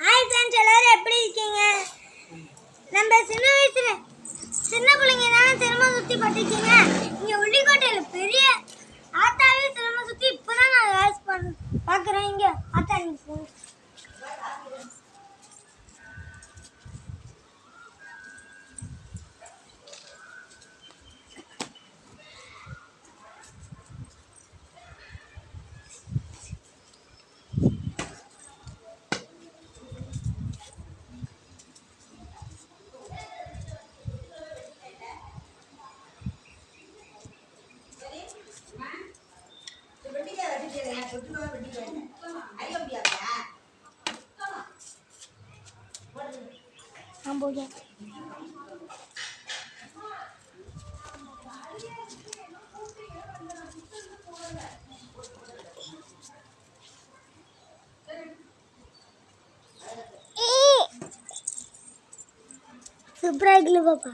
Hi friends, எல்லாரும் எப்படி இருக்கீங்க? நம்ம சின்ன பிள்ளைங்கனால சினிமா சுற்றி பார்த்துருக்கீங்க. இங்கே உள்ளிக்கோட்டையில் பெரிய ஆத்தாவே சினிமா சுற்றி இப்போ தான் நான் வாய்ஸ் பார்க்குறேன். இங்கே ஆத்தா நீங்கள் சூப்பராக இருக்குல்ல பாப்பா.